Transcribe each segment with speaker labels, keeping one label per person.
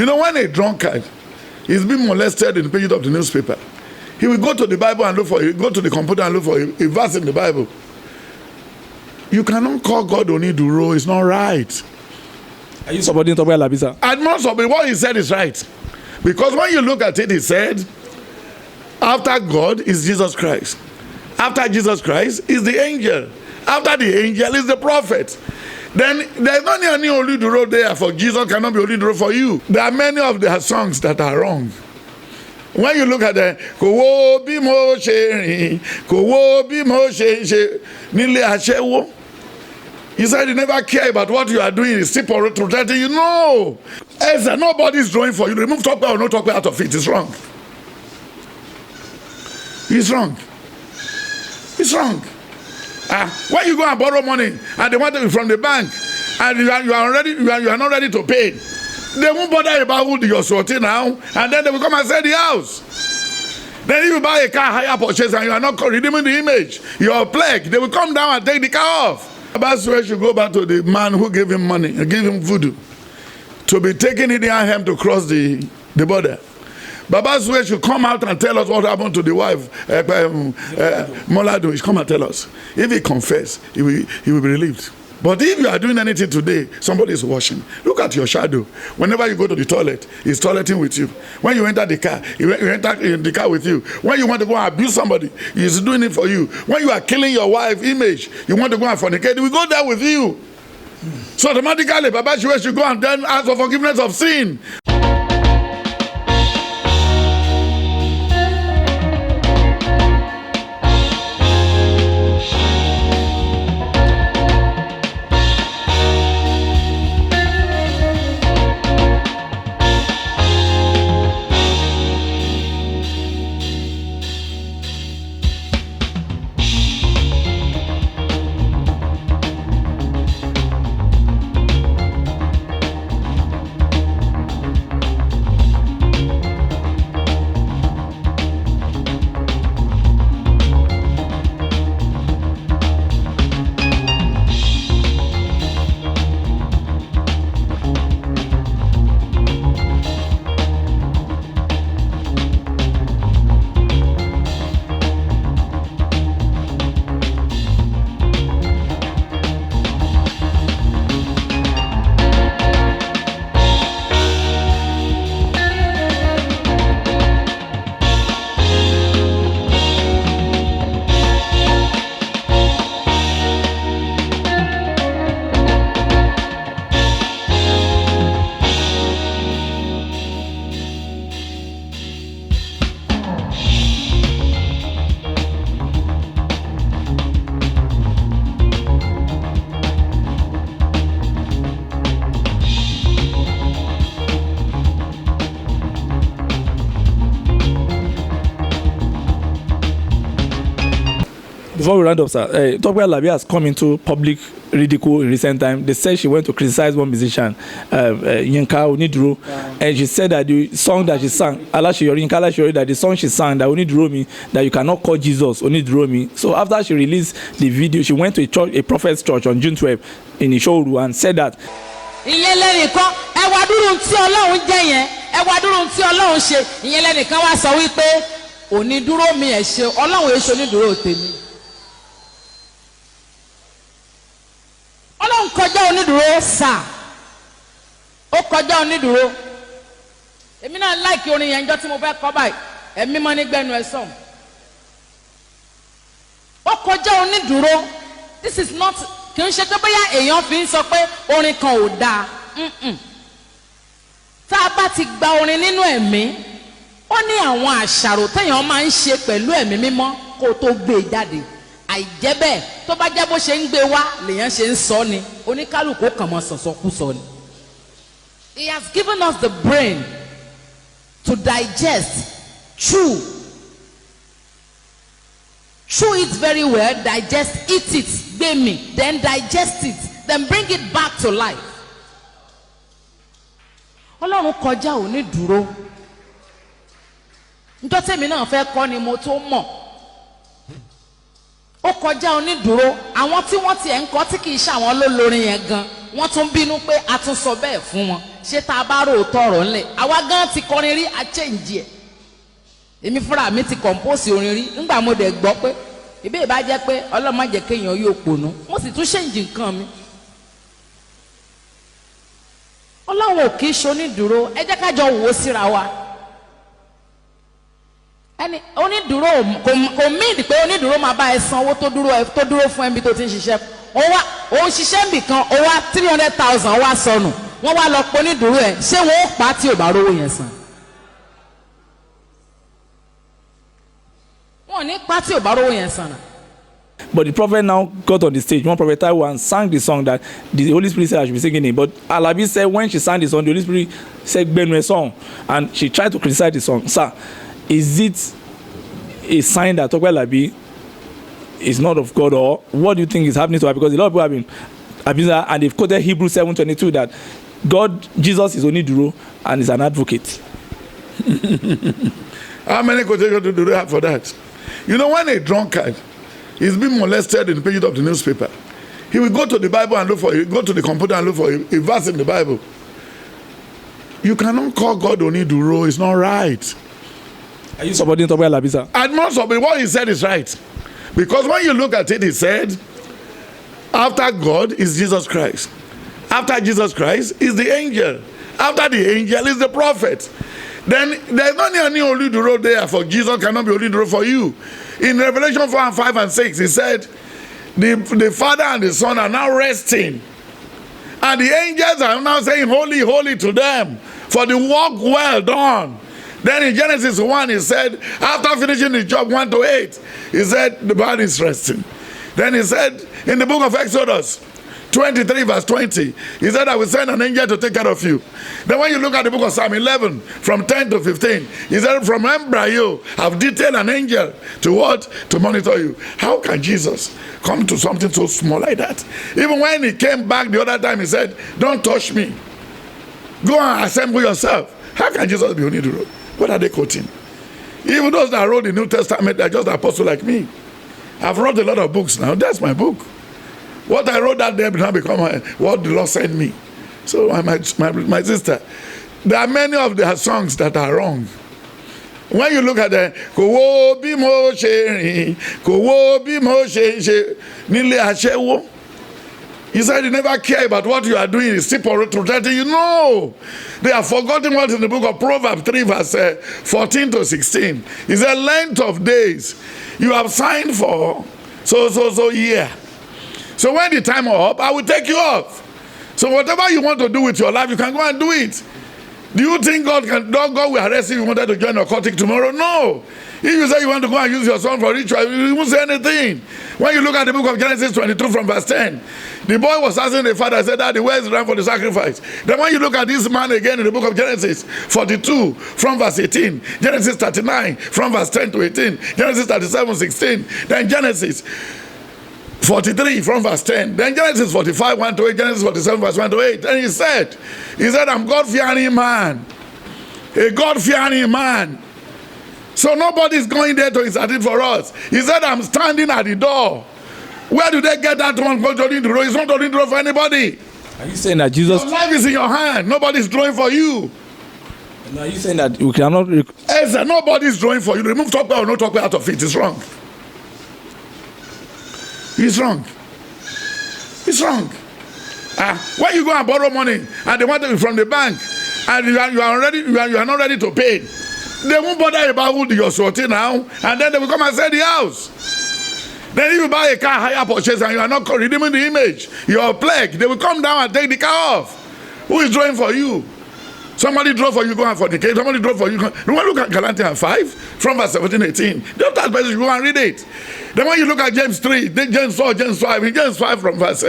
Speaker 1: You know, when a drunkard is being molested in the pages of the newspaper, he will go to the Bible and look for it, go to the computer and look for a verse in the Bible. You cannot call God Oniduro. It's not right.
Speaker 2: Are you supporting Tope Alabi, sir?
Speaker 1: I'm not supporting. What he said is right. Because when you look at it, he said, after God is Jesus Christ. After Jesus Christ is the angel. After the angel is the prophet. Then there's not any Oniduro there for Jesus, cannot be Oniduro for you. There are many of their songs that are wrong. When you look at the Kowo bi mo she Kowo bi mo she Nile Ashewo, he said he never care about what you are doing. He's still protecting you. No, Ezra, nobody's drawing for you. Remove Tope or no Tope out of it. It's wrong. It's wrong. It's wrong. When you go and borrow money and they want it from the bank and you are not ready to pay, they won't bother about who you're sorting now, and then they will come and sell the house. Then if you buy a car hire purchase and you are not redeeming the image, you're a plague. They will come down and take the car off. Baba Suwe should go back to the man who gave him money and gave him voodoo to be taking it in him to cross the border. Baba Suwe should come out and tell us what happened to the wife, Molado. He should come and tell us. If he confess, he will be relieved. But if you are doing anything today, somebody is washing. Look at your shadow. Whenever you go to the toilet, he's toileting with you. When you enter the car, he enter in the car with you. When you want to go and abuse somebody, he's doing it for you. When you are killing your wife's image, you want to go and fornicate, he will go there with you. So automatically, Baba Suwe should go and then ask for forgiveness of sin.
Speaker 2: Before we round up, sir, Tope Alabi has come into public ridicule in recent time. They said she went to criticize one musician, M.K.O, Oniduro, and she said that the song that she sang, Yinka, that the song she sang, that Oniduro me, that you cannot call Jesus Oniduro me. So after she released the video, she went to a church, a prophet's church on June 12th in Ishoru and said that.
Speaker 3: Oniduro mi ẹ̀ṣẹ̀ Ọlọ́run èso onídùúró tèmi. Ọlọ́run kọjá onídùúró sà. Ó kọjá onídùúró. Èmi náà like orin yẹn njọ́ tí mo fẹ́ kọ báyìí. Ẹ̀mí mọ́ ní gbẹnu ẹ̀ sọ̀n. Ó kọjá onídùúró. This is not kì í ṣe pé bóyá èèyàn fi ń sọ pé orin kan ò dáa. Tá a bá ti gba orin nínú ẹ̀mí. Ó ní àwọn àṣàrò téèyàn máa ń ṣe pẹ̀lú ẹ̀mí mímọ́ kó tó gbé jáde. Àìjẹ́ bẹ́ẹ̀ tó bá jẹ́ bó ṣe ń gbé wá lèèyàn ṣe ń sọ ni oníkálùkù kàn mọ́ sọ̀sọ́kúsọ ni. He has given us the brain to digest, chew it very well, digest, eat it, gbé mi, then digest it, then bring it back to life. Ọlọ́run kọjá onídùúró. Njọ́ tèmi náà fẹ́ kọ́ ni mo tó mọ̀. Ó kọjá onídùúró. Àwọn tí wọ́n ti ẹ̀ ń kọ́ tí kì í ṣe àwọn lólórin yẹn gan wọ́n tún bínú pé a tún sọ bẹ́ẹ̀ fún wọn ṣé tá a bá rò tọrọ ńlẹ̀ àwa gan ti kọrin rí a change ẹ̀ èmi fúnra mi ti compose orin rí ńgbà mo dẹ̀ gbọ́ pé ìbí ìbá jẹ́ pé Ọlọ́run má jẹ́ kéèyàn yóò pònú mo sì tún change nǹkan mi. Ọlọ́run ò kì í ṣonídùúró ẹ jẹ́ ká jọ wò ó síra wa ẹni onídùúró kò míìdì pé onídùúró máa bá ẹ san owó tó dúró fún ẹbí tó ti ń ṣiṣẹ́ òun ṣiṣẹ́ nbì kan ó wá 300,000 wá sọnù wọ́n wá lọ pọ̀ onídùúró ẹ̀ ṣé wọ́n ó pa á tí ò bá rówó yẹn san wọ́n ò ní pa á tí ò bá rówó yẹn san náà.
Speaker 2: But the prophet now got on the stage, one prophet Taiwo, and sang the song that the Holy Spirit said I should be singing it. But Alabi said when she sang the song, the Holy Spirit said Benue song, and she tried to criticize the song. Sir, is it a sign that Tope Alabi is not of God, or what do you think is happening to her? Because a lot of people have been abusing her, and they've quoted Hebrews 7:22 that God, Jesus is only Duro and is an advocate.
Speaker 1: How many quotations do they have for that? You know, when a drunkard is being molested in the pages of the newspaper, he will go to the Bible and go to the computer and look for a verse in the Bible. You cannot call God Oniduro. It's not right.
Speaker 2: Are you supporting Tope Alabi, sir?
Speaker 1: And most of it, what he said is right. Because when you look at it, he said, after God is Jesus Christ. After Jesus Christ is the angel. After the angel is the prophet. Then there's not any Oniduro there for Jesus, cannot be Oniduro for you. In Revelation 4 and 5 and 6, he said, the Father and the Son are now resting. And the angels are now saying, holy, holy to them, for the work well done. Then in Genesis 1, he said, after finishing the job 1 to 8, he said, the body is resting. Then he said, in the book of Exodus 23 verse 20, he said, I will send an angel to take care of you. Then when you look at the book of Psalm 11 from 10 to 15, he said, from embryo I've detailed an angel to what? To monitor you. How can Jesus come to something so small like that? Even when he came back the other time, he said, don't touch me. Go and assemble yourself. How can Jesus be Oniduro? What are they quoting? Even those that wrote the New Testament, they're just apostles like me. I've wrote a lot of books now. That's my book. What I wrote that day now become what the Lord sent me. So my sister, there are many of their songs that are wrong. When you look at the Kowo bi mo she Kowo bi mo she nile asewo, he said he never care about what you are doing. He's still protecting you. No, they have forgotten what in the book of Proverbs 3 verse 14 to 16. He said, length of days you have signed for so year. So when the time is up, I will take you off. So whatever you want to do with your life, you can go and do it. Do you think God will arrest you if you wanted to join occultic tomorrow? No. If you say you want to go and use your son for ritual, you won't say anything. When you look at the book of Genesis 22 from verse 10, the boy was asking the father, said, Daddy, where is the ram for the sacrifice? Then when you look at this man again in the book of Genesis 42 from verse 18, Genesis 39 from verse 10 to 18, Genesis 37, 16, then Genesis 43 from verse 10, then Genesis 45, 1 to 8, Genesis 47, verse 1 to 8. And he said, I'm God-fearing man. A God-fearing man. So nobody's going there to intercede for us. He said, I'm standing at the door. Where do they get that one? God holding the door. It's not holding the door for anybody.
Speaker 2: Are you saying that Jesus...
Speaker 1: Your life is in your hand. Nobody's drawing for you.
Speaker 2: No, are you saying that we cannot...
Speaker 1: Yes, nobody's drawing for you. Remove Tope or no Tope out of it. It's wrong. It's wrong. It's wrong. When you go and borrow money and they want it from the bank and you are not ready to pay, they won't bother about who you're sorting now, and then they will come and sell the house. Then if you buy a car hire purchase and you are not redeeming the image, you're a plague, they will come down and take the car off. Who is drawing for you? Somebody drove for you, go and fornicate. Somebody drove for you. You want to look at Galatians 5 from verse 17, 18. Don't ask message, go and read it. Then when you look at James 3, James 4, James 5, in James 5 from verse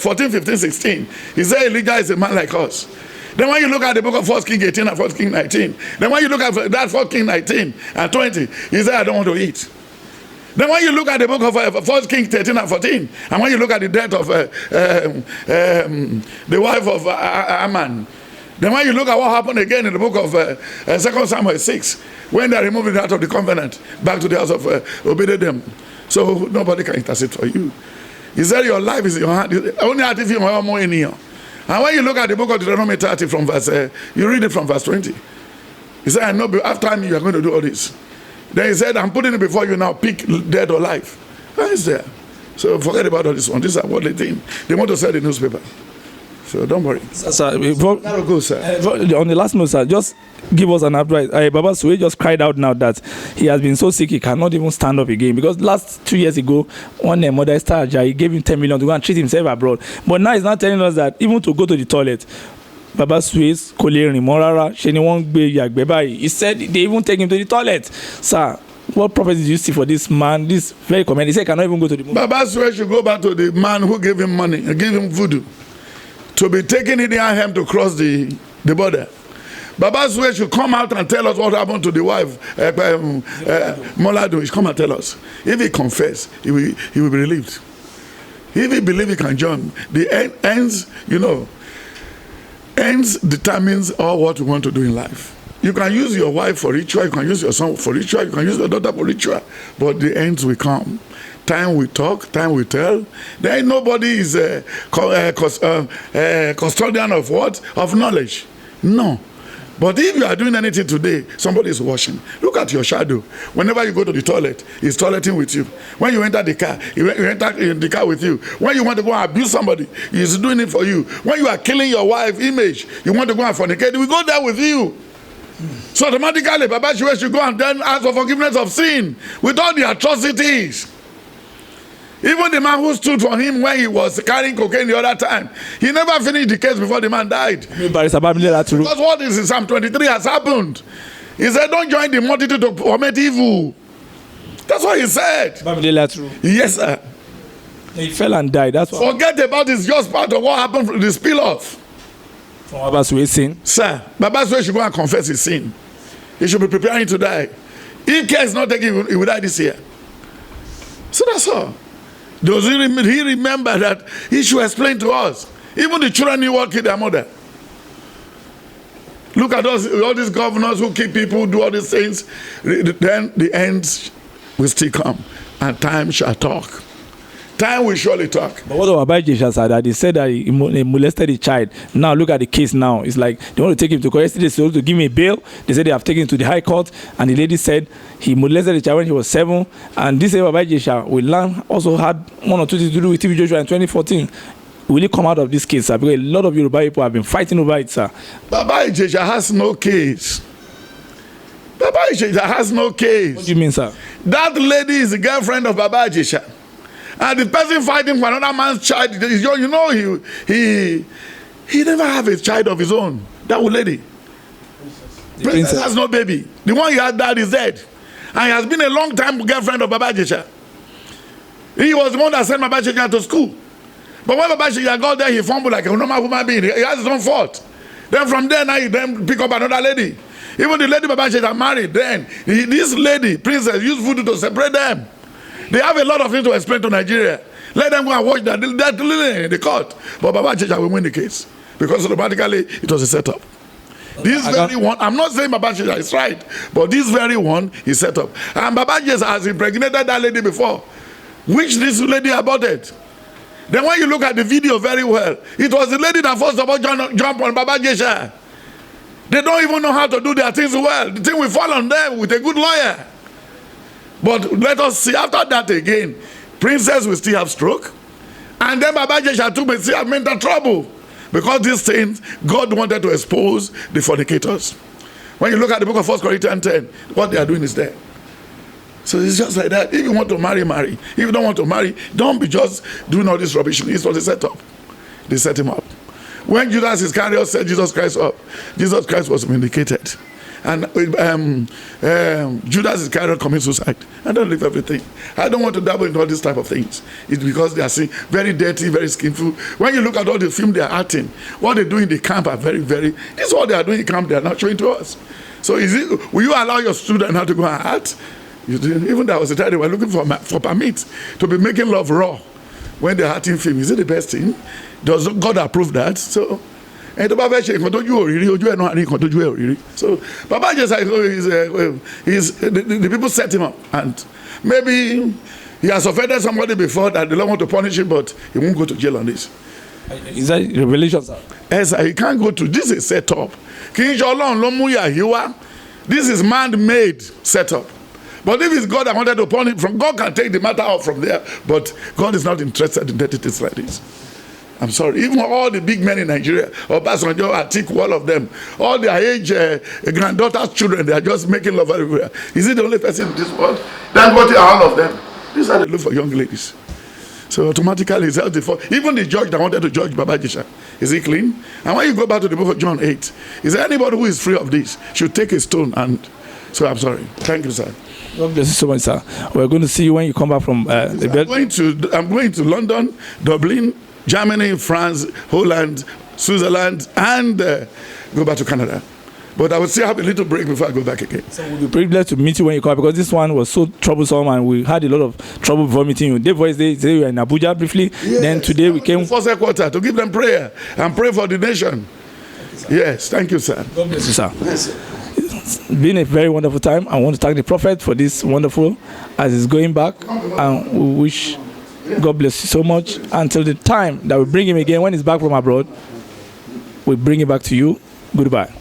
Speaker 1: 14, 15, 16, he said Elijah is a man like us. Then when you look at the book of 1 King 18 and 1 King 19, then when you look at that 1 King 19 and 20, he said, I don't want to eat. Then when you look at the book of 1 King 13 and 14, and when you look at the death of the wife of Ammon, then when you look at what happened again in the book of 2 Samuel 6, when they removed it out of the covenant, back to the house of Obededem. So nobody can intercede for you. He said your life is in your hand. Only at if you have more in here. And when you look at the book of Deuteronomy 30 from verse, you read it from verse 20. He said, I know after me you are going to do all this. Then he said, I'm putting it before you now, pick dead or life. That is there. So forget about all this one. These are what they think. They want to sell the newspaper. So don't worry.
Speaker 2: Sir,
Speaker 1: That'll go, sir.
Speaker 2: On the last note, sir, just give us an advice. Baba Suwe just cried out now that he has been so sick he cannot even stand up again. Because last 2 years ago, one mother star, he gave him 10 million to go and treat himself abroad. But now he's not telling us that even to go to the toilet, Baba Suwe's Koleri Morara, Sheni won't be Yagbebai. He said they even take him to the toilet. Sir, what prophecy do you see for this man? This very comment. He said he cannot even go to the movie.
Speaker 1: Baba Suwe should go back to the man who gave him money and gave him voodoo to be taken in him to cross the border. Baba Suwe should come out and tell us what happened to the wife, Molado. He should come and tell us. If he confess, he will be relieved. If he believe he can join, the ends, ends determines all what you want to do in life. You can use your wife for ritual, you can use your son for ritual, you can use your daughter for ritual, but the ends will come. Time will talk, time will tell. There ain't nobody is a custodian of what? Of knowledge. No. But if you are doing anything today, somebody is watching. Look at your shadow. Whenever you go to the toilet, he's toileting with you. When you enter the car, he enter in the car with you. When you want to go and abuse somebody, he's doing it for you. When you are killing your wife's image, you want to go and fornicate, he will go there with you. So automatically, Baba Suwe should go and then ask for forgiveness of sin with all the atrocities. Even the man who stood for him when he was carrying cocaine the other time, he never finished the case before the man died. Because what is in Psalm 23 has happened. He said, don't join the multitude to commit evil. That's what he said. Yes, sir.
Speaker 2: He fell and died. That's what.
Speaker 1: Forget about this, just part of what happened from the spill off.
Speaker 2: From Baba Suwe's sin.
Speaker 1: Sir, Baba Suwe should go and confess his sin. He should be preparing to die. If care is not taken, he will die this year. So that's all. Does he remember that he should explain to us? Even the children knew what killed their mother. Look at us, all these governors who keep people, do all these things. Then the ends will still come, and time shall talk. Time will surely talk.
Speaker 2: But what about Ijesha said that they said that he molested a child. Now look at the case now. It's like they want to take him to court. Yesterday they want to give him a bail. They said they have taken him to the High Court, and the lady said he molested a child when he was 7. And this Baba Ijesha will learn also had 1 or 2 things to do with TV Joshua in 2014. Will he come out of this case, sir? Because a lot of Yoruba people have been fighting over it, sir.
Speaker 1: Baba Ijesha has no case. Baba Ijesha has no case.
Speaker 2: What do you mean, sir?
Speaker 1: That lady is the girlfriend of Baba Ijesha. And the person fighting for another man's child, he never have a child of his own. That old lady. Princess has no baby. The one he had dad is dead. And he has been a long time girlfriend of Baba Ijesha. He was the one that sent Baba Ijesha to school. But when Baba Ijesha got there, he fumbled like a normal human being. He has his own fault. Then from there, now he then pick up another lady. Even the lady Baba Ijesha married, then this lady, Princess, used voodoo to separate them. They have a lot of things to explain to Nigeria. Let them go and watch that in the court. But Baba Ijesha will win the case. Because automatically, it was a setup. This very one, I'm not saying Baba Ijesha is right, but this very one is set up. And Baba Ijesha has impregnated that lady before, which this lady aborted. Then when you look at the video very well, it was the lady that first of all jump on Baba Ijesha. They don't even know how to do their things well. The thing will fall on them with a good lawyer. But let us see, after that again, Princess will still have stroke. And then Baba Ijesha too may still have mental trouble. Because these things, God wanted to expose the fornicators. When you look at the book of 1 Corinthians 10, what they are doing is there. So it's just like that. If you want to marry, marry. If you don't want to marry, don't be just doing all this rubbish. It's what they set up. They set him up. When Judas Iscariot set Jesus Christ up, Jesus Christ was vindicated. And Judas Iscariot commits suicide. I don't leave everything. I don't want to dabble into all these type of things. It's because they are seen very dirty, very skinful. When you look at all the film they are acting, what they do in the camp are very, very. This is what they are doing in camp. They are not showing to us. So will you allow your student not to go and act? Even there was a time they were looking for permits to be making love raw when they are acting film. Is it the best thing? Does God approve that? So. And the Baba Ijesha so Baba Ijesha the people set him up, and maybe He has offended somebody before that they don't want to punish him, but he won't go to jail on this.
Speaker 2: Is that revelation, sir?
Speaker 1: Yes, he can't go to. This is set up. This is man-made setup. But if it's God that wanted to punish from, God can take the matter out from there. But God is not interested in entities like this. I'm sorry. Even all the big men in Nigeria, Obasanjo, Atiku, all of them, all their age granddaughters' children, they are just making love everywhere. Is he the only person in this world? Then what are all of them? These are the look for young ladies. So automatically it's healthy for even the judge that wanted to judge Baba Ijesha. Is he clean? And when you go back to the book of John 8, is there anybody who is free of this should take a stone and so I'm sorry. Thank you, sir.
Speaker 2: God bless you so much, sir. We're going to see you when you come back from the bed.
Speaker 1: I'm going to London, Dublin, Germany, France, Holland, Switzerland, and go back to Canada. But I will still have a little break before I go back again.
Speaker 2: So we'll be privileged to meet you when you come because this one was so troublesome and we had a lot of trouble before meeting you. Day voice, they you were in Abuja briefly. Yes, then today we came.
Speaker 1: First headquarters to give them prayer and pray for the nation. Yes, thank you, sir.
Speaker 2: God bless you, sir.
Speaker 1: Yes, sir.
Speaker 2: It's been a very wonderful time. I want to thank the prophet for this wonderful as he's going back. And we wish God bless you so much until the time that we bring him again when he's back from abroad. We bring it back to you. Goodbye.